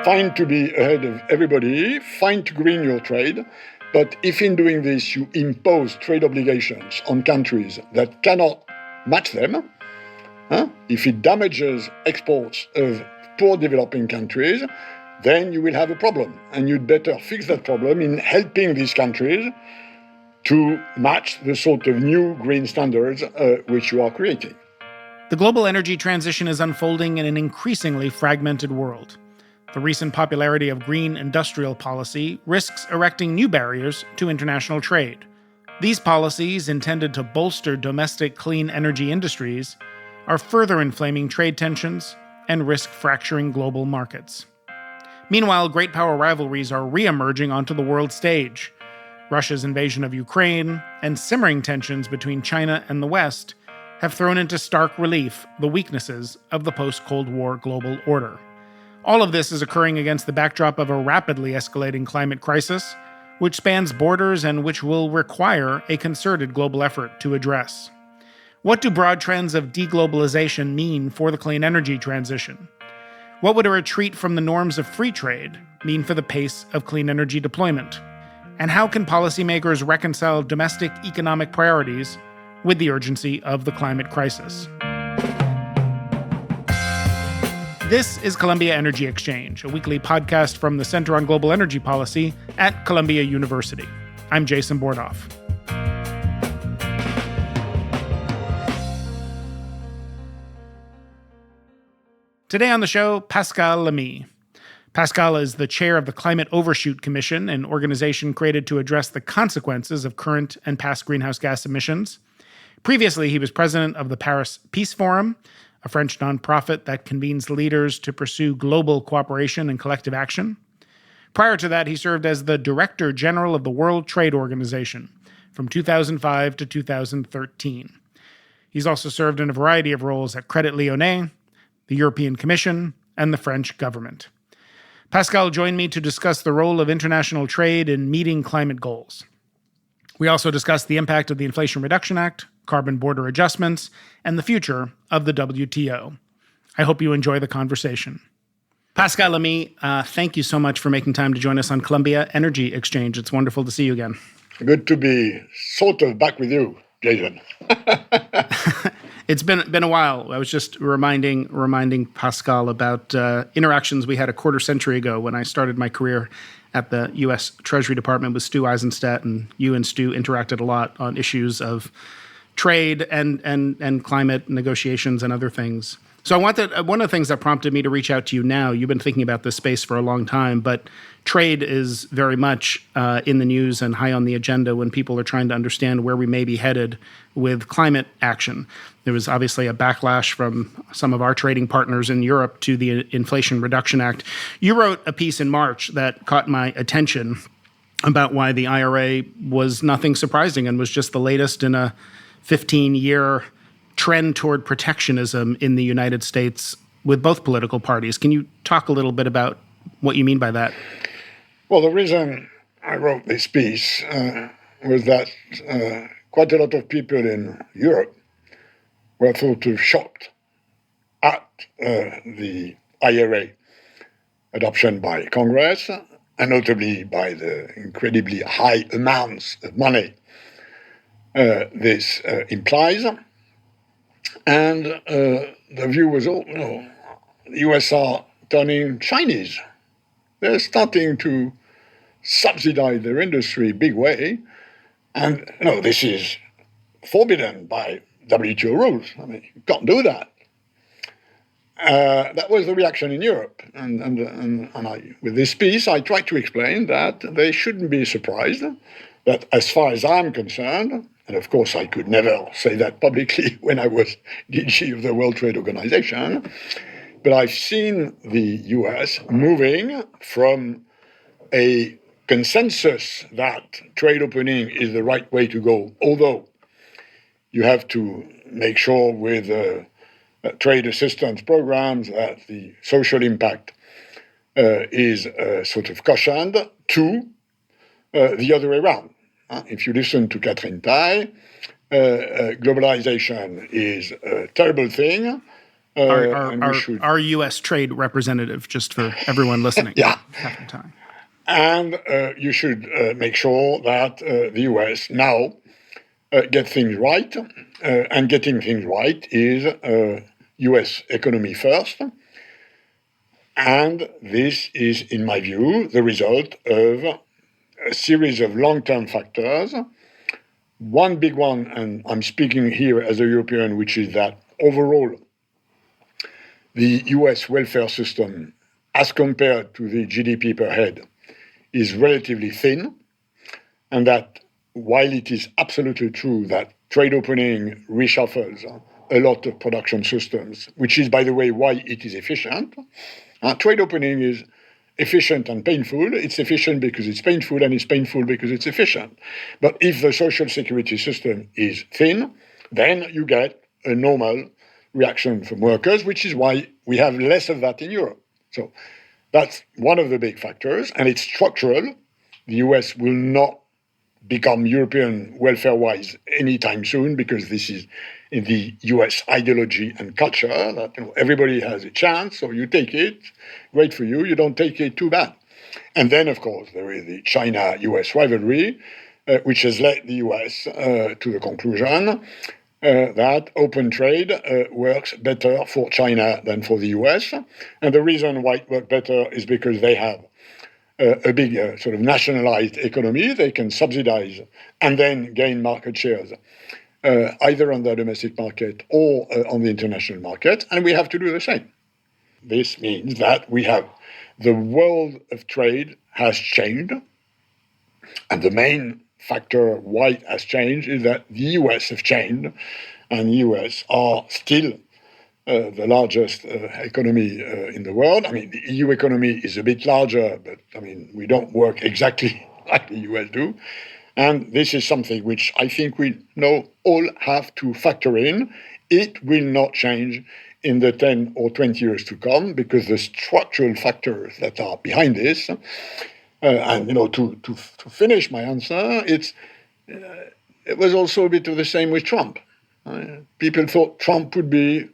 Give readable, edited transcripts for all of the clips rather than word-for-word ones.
fine to be ahead of everybody, fine to green your trade, but if in doing this you impose trade obligations on countries that cannot match them, if it damages exports of poor developing countries, then you will have a problem. And you'd better fix that problem in helping these countries to match the sort of new green standards which you are creating. The global energy transition is unfolding in an increasingly fragmented world. The recent popularity of green industrial policy risks erecting new barriers to international trade. These policies, intended to bolster domestic clean energy industries, are further inflaming trade tensions and risk fracturing global markets. Meanwhile, great power rivalries are re-emerging onto the world stage. Russia's invasion of Ukraine and simmering tensions between China and the West have thrown into stark relief the weaknesses of the post-Cold War global order. All of this is occurring against the backdrop of a rapidly escalating climate crisis, which spans borders and which will require a concerted global effort to address. What do broad trends of deglobalization mean for the clean energy transition? What would a retreat from the norms of free trade mean for the pace of clean energy deployment? And how can policymakers reconcile domestic economic priorities with the urgency of the climate crisis? This is Columbia Energy Exchange, a weekly podcast from the Center on Global Energy Policy at Columbia University. I'm Jason Bordoff. Today on the show, Pascal Lamy. Pascal is the chair of the Climate Overshoot Commission, an organization created to address the consequences of current and past greenhouse gas emissions. Previously, he was president of the Paris Peace Forum, a French nonprofit that convenes leaders to pursue global cooperation and collective action. Prior to that, he served as the Director General of the World Trade Organization from 2005 to 2013. He's also served in a variety of roles at Credit Lyonnais, the European Commission, and the French government. Pascal joined me to discuss the role of international trade in meeting climate goals. We also discussed the impact of the Inflation Reduction Act, carbon border adjustments, and the future of the WTO. I hope you enjoy the conversation. Pascal Lamy, thank you so much for making time to join us on Columbia Energy Exchange. It's wonderful to see you again. Good to be sort of back with you, Jason. It's been a while. I was just reminding Pascal about interactions we had a quarter century ago when I started my career at the U.S. Treasury Department with Stu Eisenstadt, and you and Stu interacted a lot on issues of trade and climate negotiations and other things. So one of the things that prompted me to reach out to you now, you've been thinking about this space for a long time, but trade is very much in the news and high on the agenda when people are trying to understand where we may be headed with climate action. There was obviously a backlash from some of our trading partners in Europe to the Inflation Reduction Act. You wrote a piece in March that caught my attention about why the IRA was nothing surprising and was just the latest in a 15-year trend toward protectionism in the United States with both political parties. Can you talk a little bit about what you mean by that? Well, the reason I wrote this piece was that quite a lot of people in Europe were sort of shocked at the IRA adoption by Congress, and notably by the incredibly high amounts of money this implies. And the view was, the US are turning Chinese. They're starting to subsidize their industry big way. And this is forbidden by WTO rules. I mean, you can't do that. That was the reaction in Europe. And with this piece, I tried to explain that they shouldn't be surprised that as far as I'm concerned, and of course I could never say that publicly when I was DG of the World Trade Organization, but I've seen the US moving from a consensus that trade opening is the right way to go, although you have to make sure with trade assistance programs that the social impact is sort of cushioned, to the other way around. If you listen to Catherine Tai, globalization is a terrible thing. and we should. Our U.S. trade representative, just for everyone listening. Yeah. Half the time. And you should make sure that the US now get things right. And getting things right is US economy first. And this is, in my view, the result of a series of long-term factors. One big one, and I'm speaking here as a European, which is that overall, the US welfare system, as compared to the GDP per head, is relatively thin, and that while it is absolutely true that trade opening reshuffles a lot of production systems, which is, by the way, why it is efficient, trade opening is efficient and painful. It's efficient because it's painful, and it's painful because it's efficient. But if the social security system is thin, then you get a normal reaction from workers, which is why we have less of that in Europe. So that's one of the big factors, and it's structural. The US will not become European welfare-wise anytime soon, because this is in the US ideology and culture that everybody has a chance, so you take it, great for you. You don't take it, too bad. And then, of course, there is the China-US rivalry, which has led the US to the conclusion that open trade works better for China than for the US. And the reason why it works better is because they have a big sort of nationalized economy. They can subsidize and then gain market shares, either on the domestic market or on the international market. And we have to do the same. This means that we have the world of trade has changed. And the main factor why it has changed is that the US have changed, and the US are still the largest economy in the world. I mean, the EU economy is a bit larger, but I mean, we don't work exactly like the US do. And this is something which I think we all have to factor in. It will not change in the 10 or 20 years to come, because the structural factors that are behind this, and to finish my answer, it was also a bit of the same with Trump. People thought Trump would be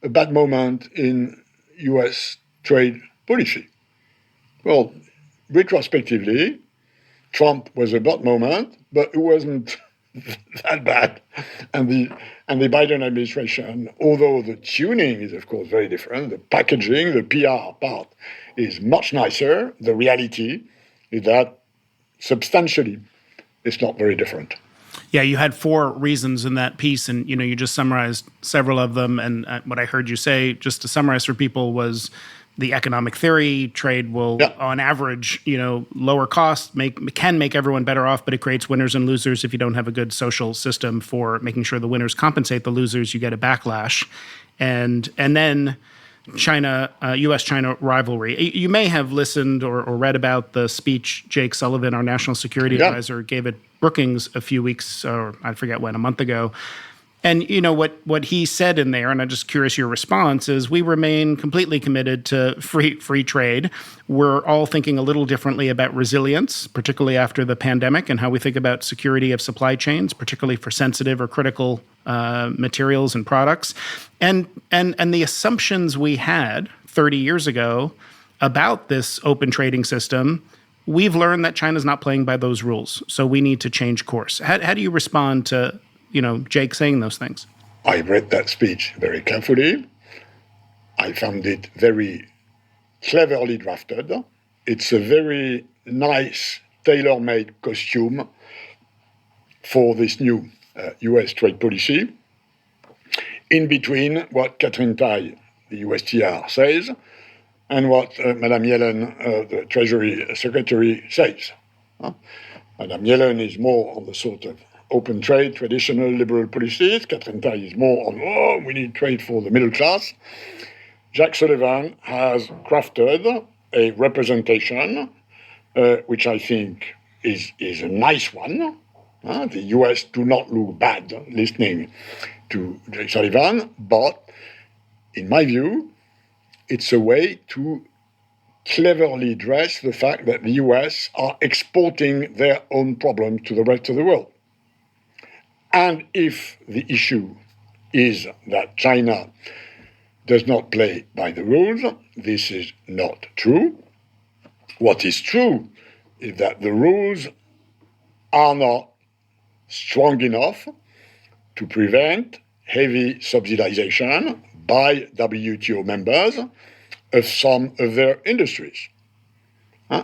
a bad moment in US trade policy. Well, retrospectively, Trump was a bad moment, but it wasn't that bad. And the Biden administration, although the tuning is, of course, very different, the packaging, the PR part is much nicer, the reality is that substantially it's not very different. Yeah, you had 4 reasons in that piece, and you just summarized several of them. And what I heard you say, just to summarize for people, was the economic theory: trade will, on average, lower costs, can make everyone better off, but it creates winners and losers. If you don't have a good social system for making sure the winners compensate the losers, you get a backlash. And then China, U.S.-China rivalry. You may have listened or read about the speech Jake Sullivan, our national security advisor, gave at Brookings a few weeks, or I forget when, a month ago. And what he said in there, and I'm just curious your response, is we remain completely committed to free trade. We're all thinking a little differently about resilience, particularly after the pandemic, and how we think about security of supply chains, particularly for sensitive or critical materials and products. And the assumptions we had 30 years ago about this open trading system, we've learned that China's not playing by those rules. So we need to change course. How do you respond to Jake saying those things? I read that speech very carefully. I found it very cleverly drafted. It's a very nice, tailor-made costume for this new US trade policy. In between what Catherine Tai, the USTR, says, and what Madame Yellen, the Treasury Secretary, says. Madame Yellen is more on the sort of open trade, traditional liberal policies. Catherine Tai is more on, we need trade for the middle class. Jack Sullivan has crafted a representation, which I think is a nice one. The US do not look bad listening to Jack Sullivan, but in my view, it's a way to cleverly address the fact that the US are exporting their own problems to the rest of the world. And if the issue is that China does not play by the rules. This is not true. What is true is that the rules are not strong enough to prevent heavy subsidization by WTO members of some of their industries.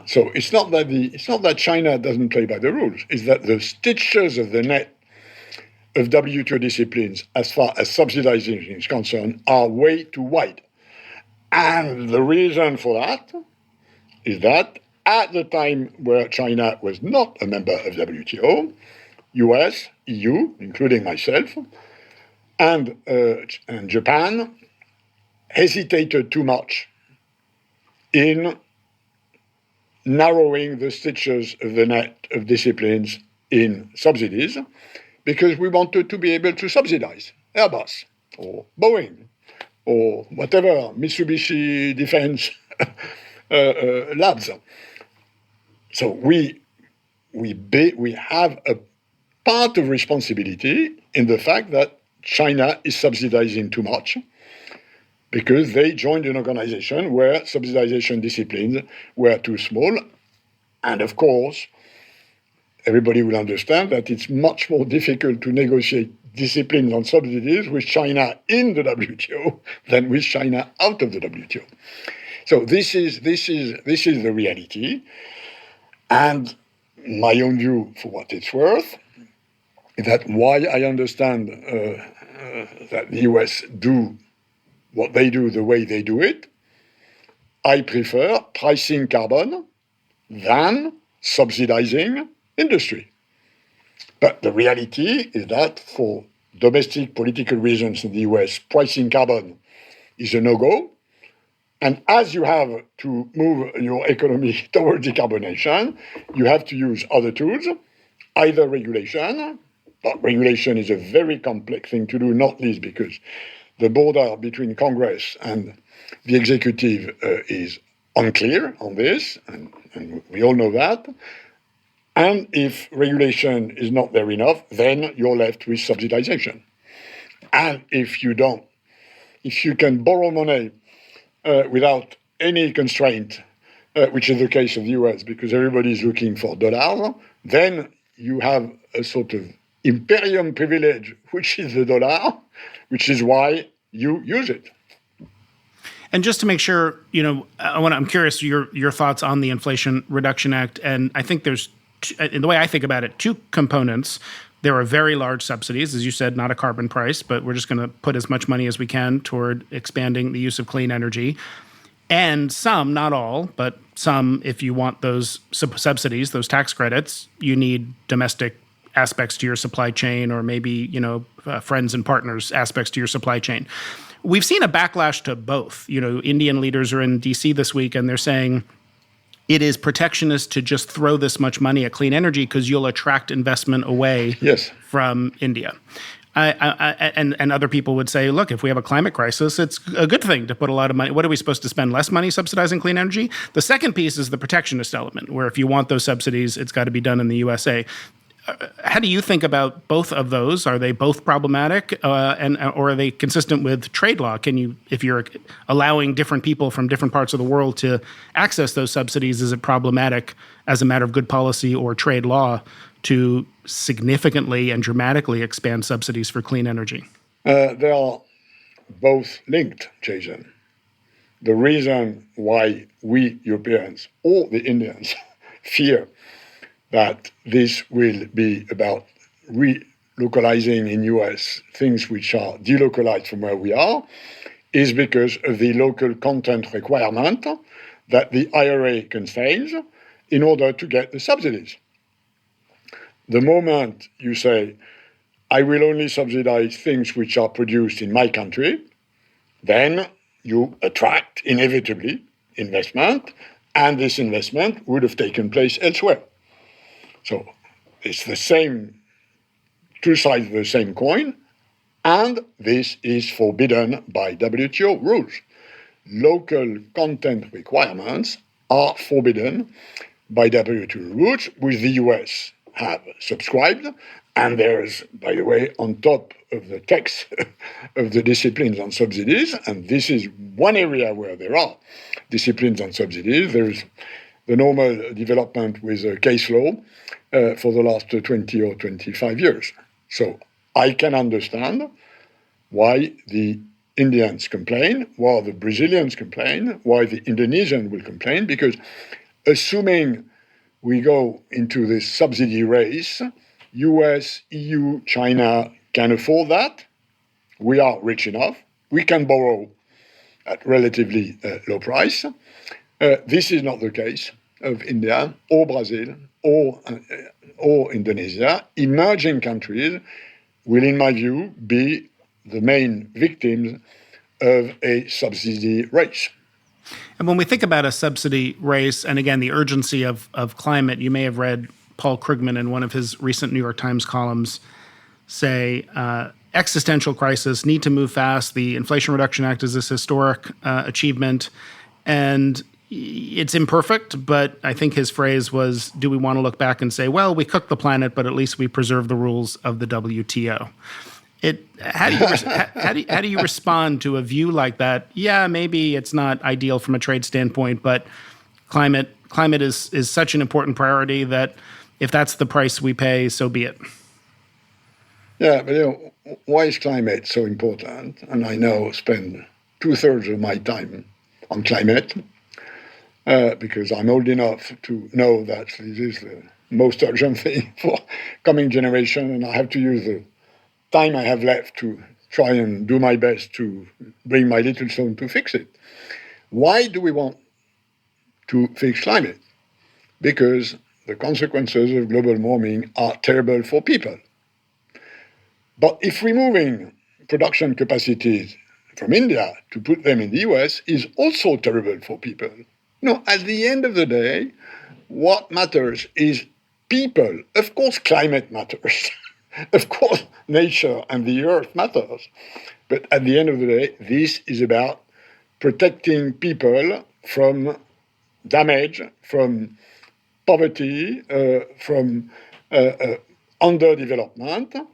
So it's not that China doesn't play by the rules. It's that the stitches of the net of WTO disciplines, as far as subsidization is concerned, are way too wide. And the reason for that is that at the time where China was not a member of WTO, US, EU, including myself, and Japan hesitated too much in narrowing the stitches of the net of disciplines in subsidies, because we wanted to be able to subsidize Airbus or Boeing or whatever, Mitsubishi Defense labs. So we have a part of responsibility in the fact that China is subsidizing too much, because they joined an organization where subsidization disciplines were too small. And of course, everybody will understand that it's much more difficult to negotiate disciplines on subsidies with China in the WTO than with China out of the WTO. So this is the reality. And my own view, for what it's worth, is that why I understand that the US do what they do the way they do it, I prefer pricing carbon than subsidizing industry. But the reality is that for domestic political reasons in the US, pricing carbon is a no-go. And as you have to move your economy toward decarbonization, you have to use other tools, either regulation, but regulation is a very complex thing to do, not least because the border between Congress and the executive is unclear on this, and we all know that. And if regulation is not there enough, then you're left with subsidization. And if you can borrow money without any constraint, which is the case of the US, because everybody's looking for dollars, then you have a sort of imperium privilege, which is the dollar, which is why you use it. And just to make sure, I'm curious your thoughts on the Inflation Reduction Act. And I think there's, in the way I think about it, two components. There are very large subsidies, as you said, not a carbon price, but we're just going to put as much money as we can toward expanding the use of clean energy. And some, not all, but some, if you want those subsidies, those tax credits, you need domestic aspects to your supply chain, or maybe, friends and partners aspects to your supply chain. We've seen a backlash to both. Indian leaders are in D.C. this week, and they're saying it is protectionist to just throw this much money at clean energy because you'll attract investment away from India. And other people would say, look, if we have a climate crisis, it's a good thing to put a lot of money. What are we supposed to spend less money subsidizing clean energy? The second piece is the protectionist element, where if you want those subsidies, it's got to be done in the USA. How do you think about both of those? Are they both problematic, or are they consistent with trade law? If you're allowing different people from different parts of the world to access those subsidies, is it problematic as a matter of good policy or trade law to significantly and dramatically expand subsidies for clean energy? They are both linked, Jason. The reason why we Europeans or the Indians fear that this will be about relocalizing in US things which are delocalized from where we are is because of the local content requirement that the IRA contains in order to get the subsidies. The moment you say, I will only subsidize things which are produced in my country, then you attract inevitably investment, and this investment would have taken place elsewhere. So it's the same, two sides of the same coin, and this is forbidden by WTO rules. Local content requirements are forbidden by WTO rules, which the US have subscribed, And there's, by the way, on top of the text of the disciplines on subsidies, and this is one area where there are disciplines on subsidies, there's the normal development with case law for the last 20 or 25 years. So I can understand why the Indians complain, why the Brazilians complain, why the Indonesians will complain, because assuming we go into this subsidy race, US, EU, China can afford that. We are rich enough. We can borrow at relatively low price. This is not the case of India or Brazil or Indonesia. Emerging countries will, in my view, be the main victims of a subsidy race. And when we think about a subsidy race, and again, the urgency of climate, you may have read Paul Krugman in one of his recent New York Times columns say, existential crisis, need to move fast. The Inflation Reduction Act is this historic achievement. And it's imperfect, but I think his phrase was, do we want to look back and say, well, we cooked the planet, but at least we preserved the rules of the WTO? How do you respond to a view like that? Yeah, maybe it's not ideal from a trade standpoint, but climate is such an important priority that if that's the price we pay, so be it. Yeah, but why is climate so important? And I now spend 2/3 of my time on climate because I'm old enough to know that this is the most urgent thing for coming generation, and I have to use the time I have left to try and do my best to bring my little stone to fix it. Why do we want to fix climate? Because the consequences of global warming are terrible for people. But if removing production capacities from India to put them in the US is also terrible for people. No, at the end of the day, what matters is people. Of course, climate matters. Of course, nature and the earth matters. But at the end of the day, this is about protecting people from damage, from poverty, from underdevelopment.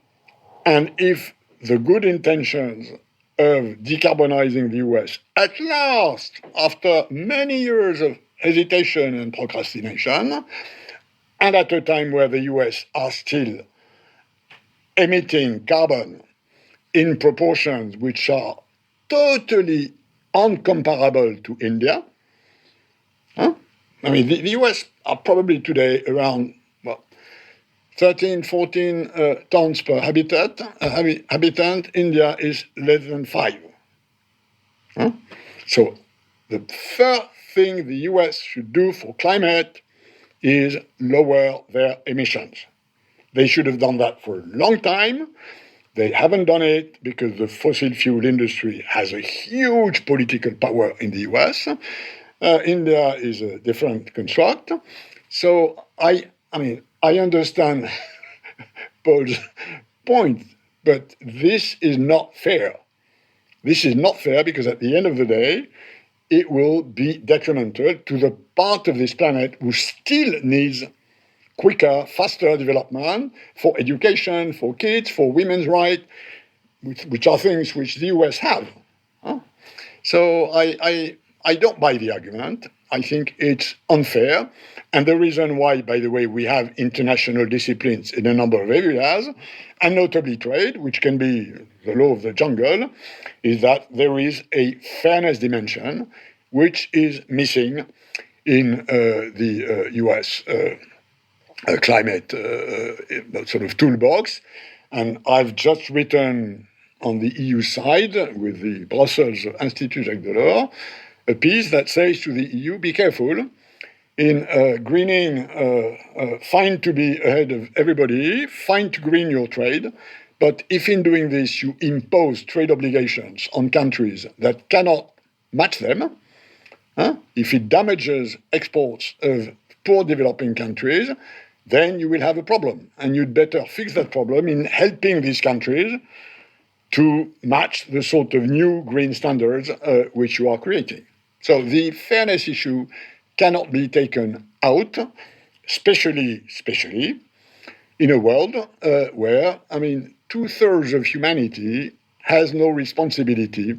And if the good intentions of decarbonizing the US, at last, after many years of hesitation and procrastination, and at a time where the US are still emitting carbon in proportions which are totally uncomparable to India. I mean, the US are probably today around 13, 14 tons per habitant. India is less than 5. So the first thing the US should do for climate is lower their emissions. They should have done that for a long time. They haven't done it because the fossil fuel industry has a huge political power in the US. India is a different construct. So I understand Paul's point, but this is not fair. This is not fair because at the end of the day, it will be detrimental to the part of this planet who still needs quicker, faster development for education, for kids, for women's rights, which are things which the US have. So I don't buy the argument. I think it's unfair. And the reason why, by the way, we have international disciplines in a number of areas, and notably trade, which can be the law of the jungle, is that there is a fairness dimension which is missing in the US climate sort of toolbox. And I've just written on the EU side with the Brussels Institut Jacques Delors a piece that says to the EU, be careful. In greening, fine to be ahead of everybody, fine to green your trade, but if in doing this you impose trade obligations on countries that cannot match them, if it damages exports of poor developing countries, then you will have a problem. And you'd better fix that problem in helping these countries to match the sort of new green standards which you are creating. So the fairness issue cannot be taken out, especially in a world where, I mean, 2/3 of humanity has no responsibility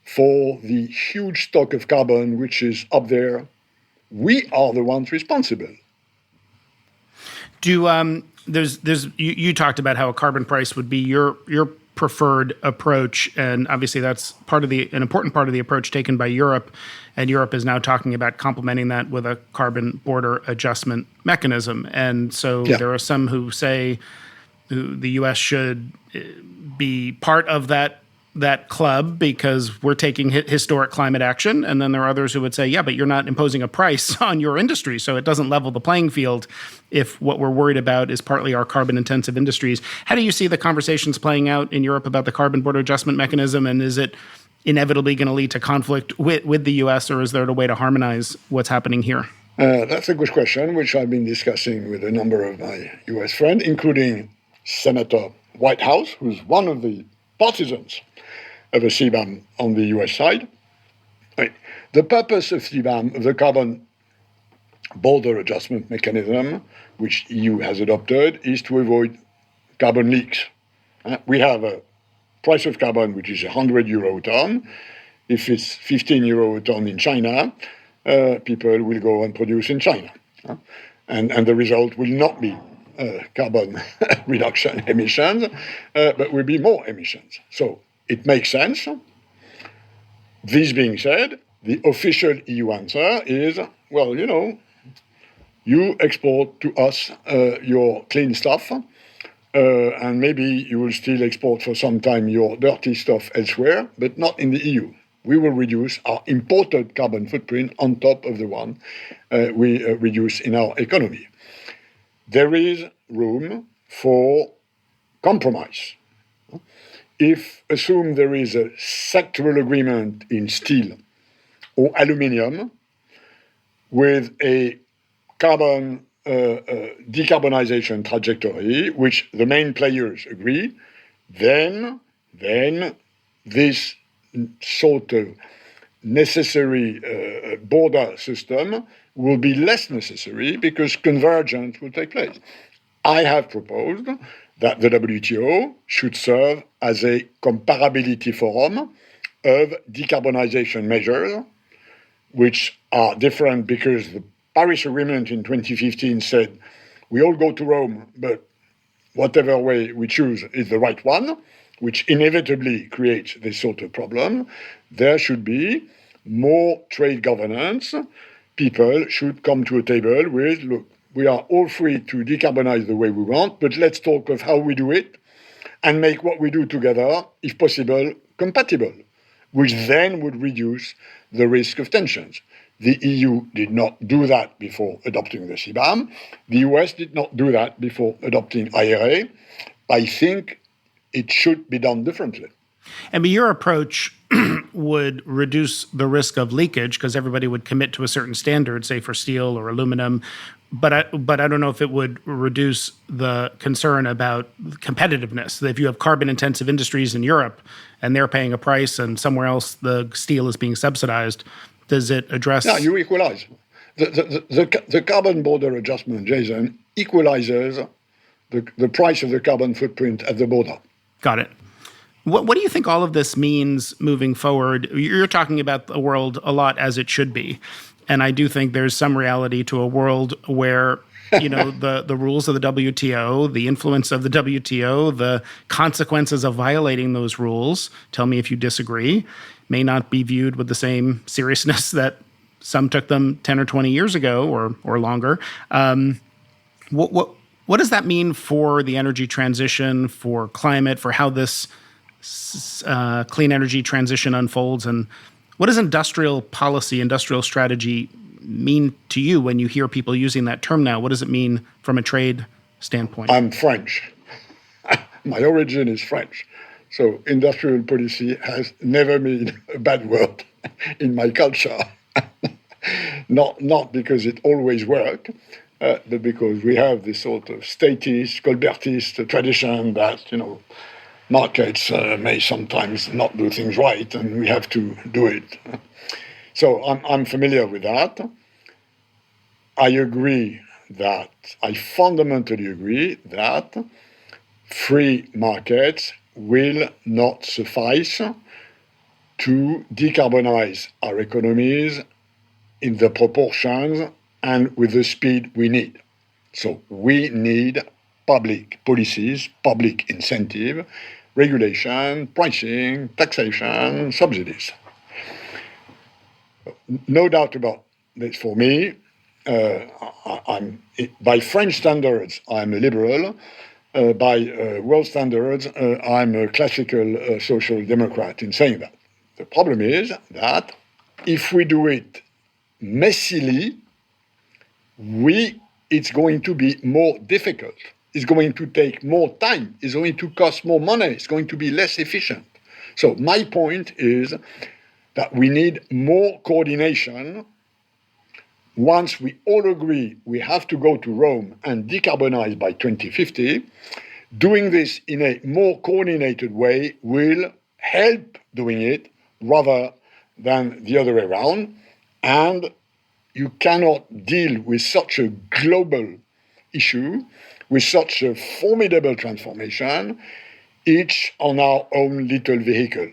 for the huge stock of carbon which is up there. We are the ones responsible. You talked about how a carbon price would be your preferred approach, and obviously that's an important part of the approach taken by Europe, and Europe is now talking about complementing that with a carbon border adjustment mechanism. And so there are some who say the U.S. should be part of that club because we're taking historic climate action. And then there are others who would say, yeah, but you're not imposing a price on your industry, so it doesn't level the playing field if what we're worried about is partly our carbon-intensive industries. How do you see the conversations playing out in Europe about the carbon border adjustment mechanism, and is it inevitably going to lead to conflict with the U.S., or is there a way to harmonize what's happening here? That's a good question, which I've been discussing with a number of my U.S. friends, including Senator Whitehouse, who's one of the partisans of a CBAM on the US side. Right. The purpose of CBAM, the carbon border adjustment mechanism, which EU has adopted, is to avoid carbon leaks. We have a price of carbon which is €100 a ton. If it's €15 a ton in China, people will go and produce in China. And the result will not be carbon reduction emissions, but will be more emissions. So it makes sense. This being said, the official EU answer is, well, you export to us your clean stuff, and maybe you will still export for some time your dirty stuff elsewhere, but not in the EU. We will reduce our imported carbon footprint on top of the one we reduce in our economy. There is room for compromise. If assume there is a sectoral agreement in steel or aluminium with a carbon decarbonization trajectory, which the main players agree, then this sort of necessary border system will be less necessary because convergence will take place. I have proposed that the WTO should serve as a comparability forum of decarbonization measures, which are different because the Paris Agreement in 2015 said we all go to Rome, but whatever way we choose is the right one, which inevitably creates this sort of problem. There should be more trade governance. People should come to a table with, look, we are all free to decarbonize the way we want, but let's talk of how we do it and make what we do together, if possible, compatible, which then would reduce the risk of tensions. The EU did not do that before adopting the CBAM. The US did not do that before adopting IRA. I think it should be done differently. And your approach would reduce the risk of leakage because everybody would commit to a certain standard, say for steel or aluminum. But I don't know if it would reduce the concern about competitiveness. If you have carbon-intensive industries in Europe and they're paying a price and somewhere else the steel is being subsidized, does it address... No, you equalize. The carbon border adjustment, Jason, equalizes the price of the carbon footprint at the border. Got it. What do you think all of this means moving forward? You're talking about the world a lot as it should be. And I do think there's some reality to a world where, the rules of the WTO, the influence of the WTO, the consequences of violating those rules, tell me if you disagree, may not be viewed with the same seriousness that some took them 10 or 20 years ago or longer. What does that mean for the energy transition, for climate, for how this clean energy transition unfolds? And what does industrial policy, industrial strategy mean to you when you hear people using that term now? What does it mean from a trade standpoint? I'm French. My origin is French. So industrial policy has never been a bad word in my culture. Not because it always worked, but because we have this sort of statist, Colbertist tradition that, markets may sometimes not do things right, and we have to do it. So I'm familiar with that. I agree that I fundamentally agree that free markets will not suffice to decarbonize our economies in the proportions and with the speed we need. So we need public policies, public incentive, regulation, pricing, taxation, subsidies. No doubt about this. For me, by French standards, I'm a liberal. By world standards, I'm a classical social democrat in saying that. The problem is that if we do it messily, it's going to be more difficult. It's going to take more time. It's going to cost more money. It's going to be less efficient. So my point is that we need more coordination. Once we all agree we have to go to Rome and decarbonize by 2050, doing this in a more coordinated way will help doing it rather than the other way around. And you cannot deal with such a global issue, with such a formidable transformation, each on our own little vehicle.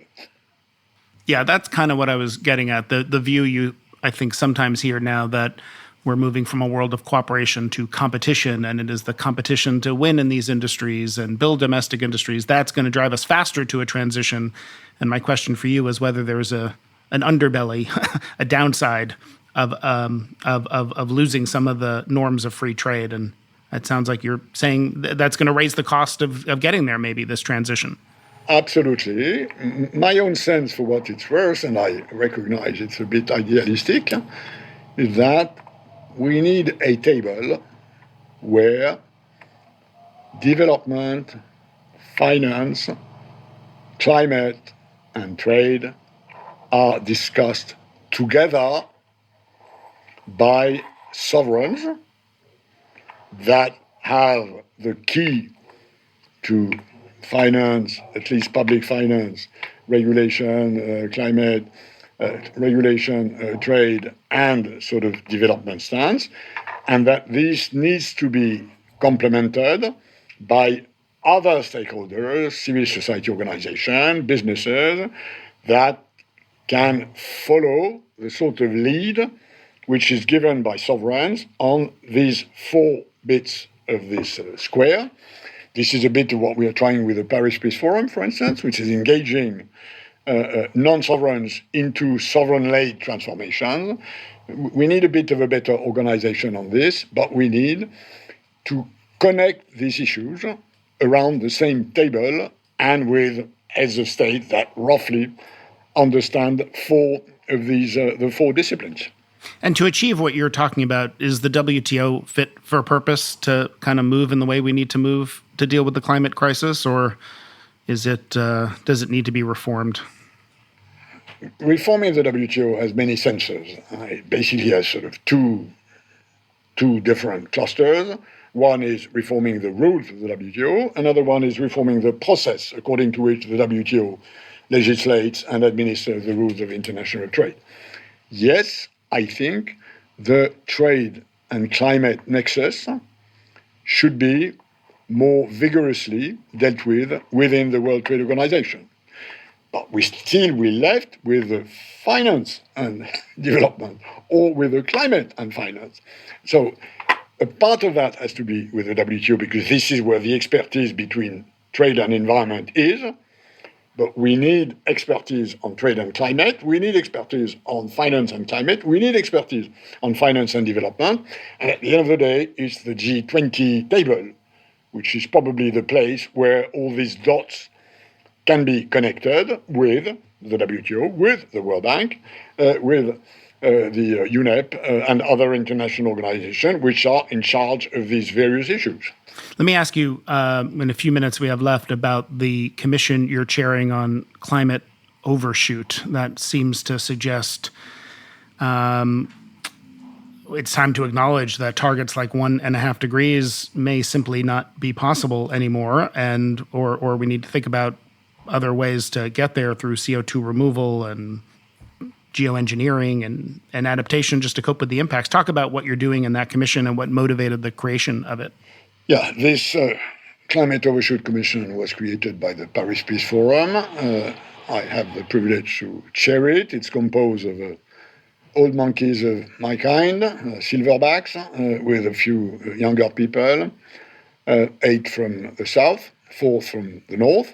Yeah, that's kind of what I was getting at. The view you, I think, sometimes hear now that we're moving from a world of cooperation to competition, and it is the competition to win in these industries and build domestic industries that's going to drive us faster to a transition. And my question for you is whether there is an underbelly, a downside of losing some of the norms of free trade. And it sounds like you're saying that's going to raise the cost of getting there, maybe, this transition. Absolutely. My own sense, for what it's worth, and I recognize it's a bit idealistic, is that we need a table where development, finance, climate, and trade are discussed together by sovereigns that have the key to finance, at least public finance, regulation, climate, regulation, trade, and sort of development stance, and that this needs to be complemented by other stakeholders, civil society organizations, businesses, that can follow the sort of lead which is given by sovereigns on these 4 bits of this square. This is a bit of what we are trying with the Paris Peace Forum, for instance, which is engaging non-sovereigns into sovereign-led transformation. We need a bit of a better organization on this, but we need to connect these issues around the same table and with heads of state that roughly understand 4 of these, the 4 disciplines. And to achieve what you're talking about, is the WTO fit for purpose to kind of move in the way we need to move to deal with the climate crisis, or is it does it need to be reformed? Reforming the WTO has many senses. It basically has sort of two different clusters. One is reforming the rules of the WTO. Another one is reforming the process according to which the WTO legislates and administers the rules of international trade. Yes, I think the trade and climate nexus should be more vigorously dealt with within the World Trade Organization. But we're left with the finance and development, or with the climate and finance. So a part of that has to be with the WTO, because this is where the expertise between trade and environment is. But we need expertise on trade and climate. We need expertise on finance and climate. We need expertise on finance and development. And at the end of the day, it's the G20 table, which is probably the place where all these dots can be connected with the WTO, with the World Bank, with the UNEP and other international organizations which are in charge of these various issues. Let me ask you, in a few minutes we have left, about the commission you're chairing on climate overshoot. That seems to suggest it's time to acknowledge that targets like 1.5 degrees may simply not be possible anymore, and or we need to think about other ways to get there through CO2 removal and geoengineering and adaptation just to cope with the impacts. Talk about what you're doing in that commission and what motivated the creation of it. Yeah, this Climate Overshoot Commission was created by the Paris Peace Forum. I have the privilege to chair it. It's composed of old monkeys of my kind, silverbacks, with a few younger people, 8 from the south, 4 from the north,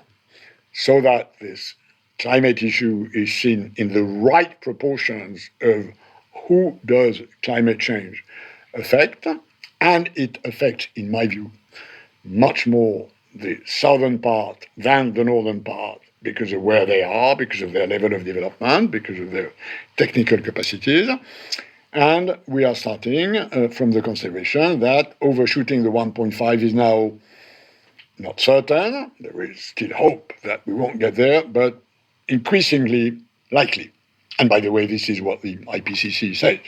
so that this climate issue is seen in the right proportions of who does climate change affect, and it affects, in my view, much more the southern part than the northern part because of where they are, because of their level of development, because of their technical capacities. And we are starting from the consideration that overshooting the 1.5 is now not certain. There is still hope that we won't get there, but increasingly likely. And by the way, this is what the IPCC says.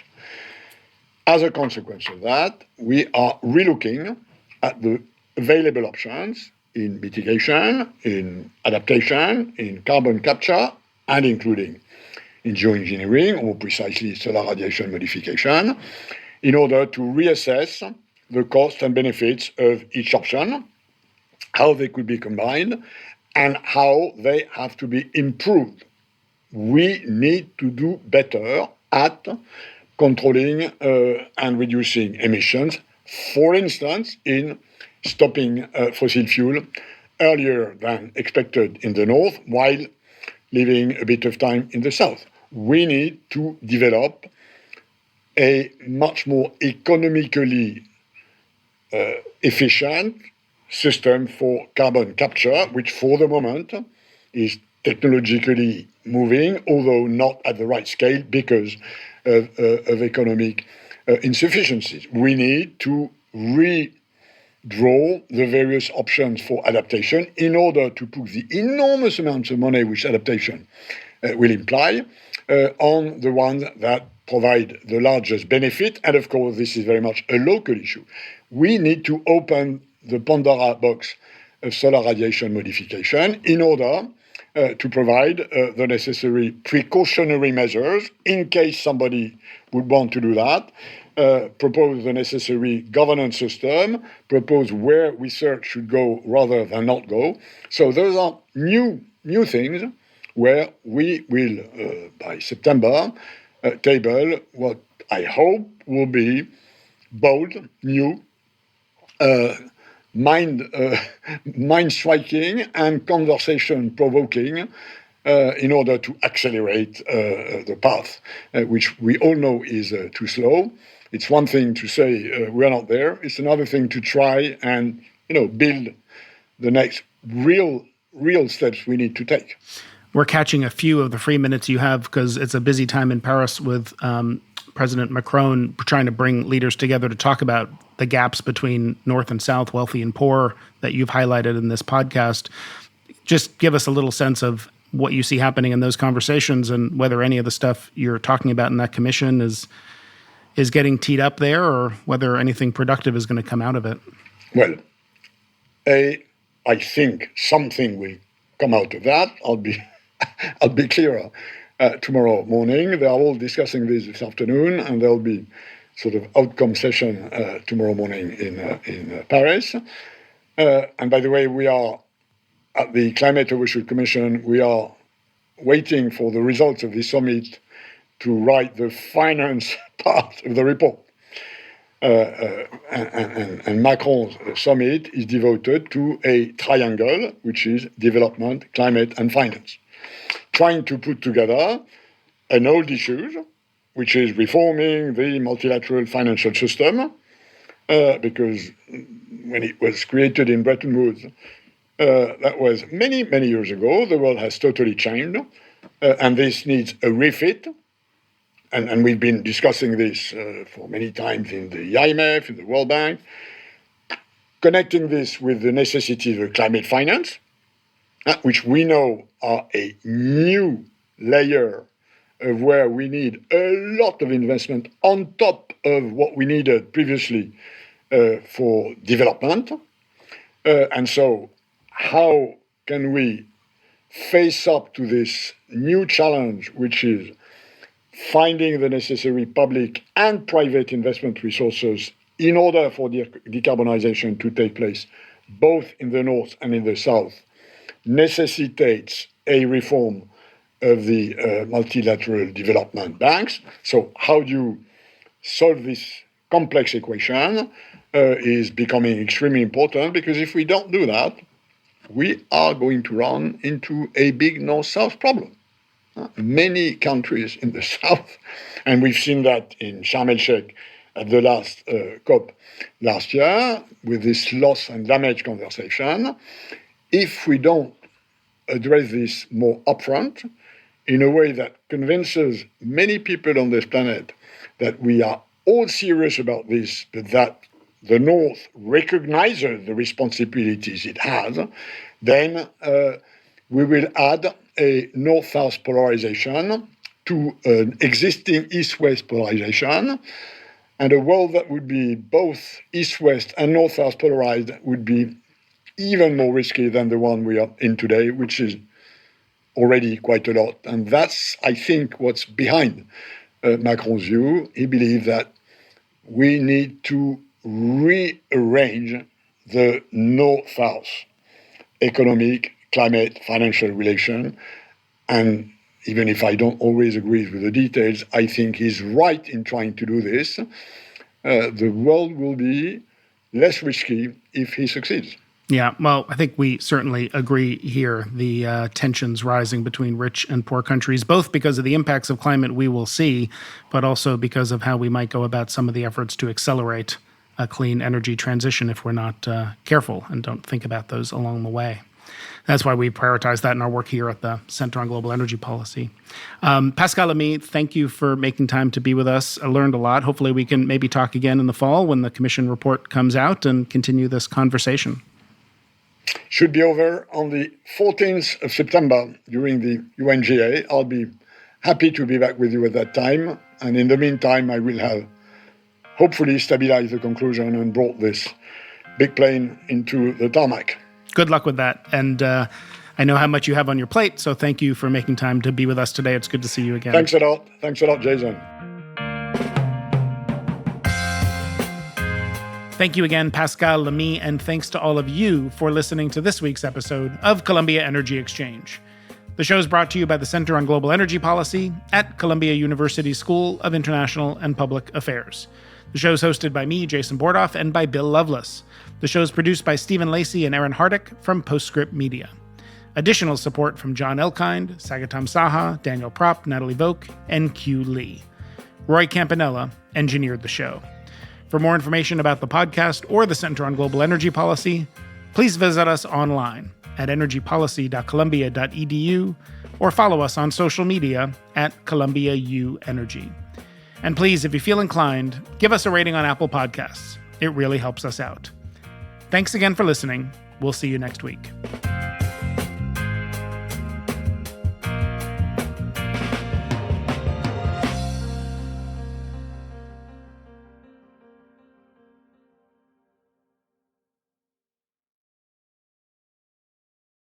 As a consequence of that, we are relooking at the available options in mitigation, in adaptation, in carbon capture, and including in geoengineering, or more precisely solar radiation modification, in order to reassess the costs and benefits of each option, how they could be combined, and how they have to be improved. We need to do better at controlling and reducing emissions, for instance, in stopping fossil fuel earlier than expected in the north, while leaving a bit of time in the south. We need to develop a much more economically efficient system for carbon capture, which for the moment is technologically moving, although not at the right scale because of economic insufficiencies. We need to redraw the various options for adaptation in order to put the enormous amounts of money which adaptation will imply on the ones that provide the largest benefit. And of course, this is very much a local issue. We need to open the Pandora box of solar radiation modification in order to provide the necessary precautionary measures in case somebody would want to do that, propose the necessary governance system, propose where research should go rather than not go. So those are new things where we will, by September, table what I hope will be bold, new, mind-striking and conversation-provoking in order to accelerate the path, which we all know is too slow. It's one thing to say we're not there. It's another thing to try and build the next real steps we need to take. We're catching a few of the free minutes you have because it's a busy time in Paris with President Macron trying to bring leaders together to talk about the gaps between North and South, wealthy and poor, that you've highlighted in this podcast. Just give us a little sense of what you see happening in those conversations and whether any of the stuff you're talking about in that commission is getting teed up there, or whether anything productive is going to come out of it. Well, I think something will come out of that. I'll be clearer tomorrow morning. They are all discussing this afternoon, and there'll be sort of outcome session tomorrow morning in Paris. And by the way, we are at the Climate Overshoot Commission. We are waiting for the results of the summit to write the finance part of the report. And Macron's summit is devoted to a triangle, which is development, climate, and finance, trying to put together an old issue, which is reforming the multilateral financial system, because when it was created in Bretton Woods, that was many, many years ago. The world has totally changed, and this needs a refit. And we've been discussing this for many times in the IMF, in the World Bank, connecting this with the necessity of climate finance, which we know are a new layer of where we need a lot of investment on top of what we needed previously for development. And so how can we face up to this new challenge, which is finding the necessary public and private investment resources in order for decarbonization to take place, both in the north and in the south, necessitates a reform of the multilateral development banks. So how do you solve this complex equation is becoming extremely important, because if we don't do that, we are going to run into a big north-south problem. Many countries in the south, and we've seen that in Sharm el-Sheikh at the last COP last year, with this loss and damage conversation, if we don't address this more upfront, in a way that convinces many people on this planet that we are all serious about this, but that the North recognizes the responsibilities it has, then we will add a North-South polarization to an existing East-West polarization. And a world that would be both East-West and North-South polarized would be even more risky than the one we are in today, which is already quite a lot. And that's, I think, what's behind Macron's view. He believes that we need to rearrange the North-South economic, climate, financial relation. And even if I don't always agree with the details, I think he's right in trying to do this. The world will be less risky if he succeeds. Yeah, well, I think we certainly agree here. The tensions rising between rich and poor countries, both because of the impacts of climate we will see, but also because of how we might go about some of the efforts to accelerate a clean energy transition if we're not careful and don't think about those along the way. That's why we prioritize that in our work here at the Center on Global Energy Policy. Pascal, Lamy, thank you for making time to be with us. I learned a lot. Hopefully we can maybe talk again in the fall when the Commission report comes out and continue this conversation. Should be over on the 14th of September during the UNGA. I'll be happy to be back with you at that time. And in the meantime, I will have hopefully stabilized the conclusion and brought this big plane into the tarmac. Good luck with that. And I know how much you have on your plate, so thank you for making time to be with us today. It's good to see you again. Thanks a lot. Thanks a lot, Jason. Thank you again, Pascal, Lamy, and thanks to all of you for listening to this week's episode of Columbia Energy Exchange. The show is brought to you by the Center on Global Energy Policy at Columbia University School of International and Public Affairs. The show is hosted by me, Jason Bordoff, and by Bill Lovelace. The show is produced by Stephen Lacey and Aaron Hardick from Postscript Media. Additional support from John Elkind, Sagatam Saha, Daniel Propp, Natalie Voke, and Q Lee. Roy Campanella engineered the show. For more information about the podcast or the Center on Global Energy Policy, please visit us online at energypolicy.columbia.edu or follow us on social media at Columbia U Energy. And please, if you feel inclined, give us a rating on Apple Podcasts. It really helps us out. Thanks again for listening. We'll see you next week.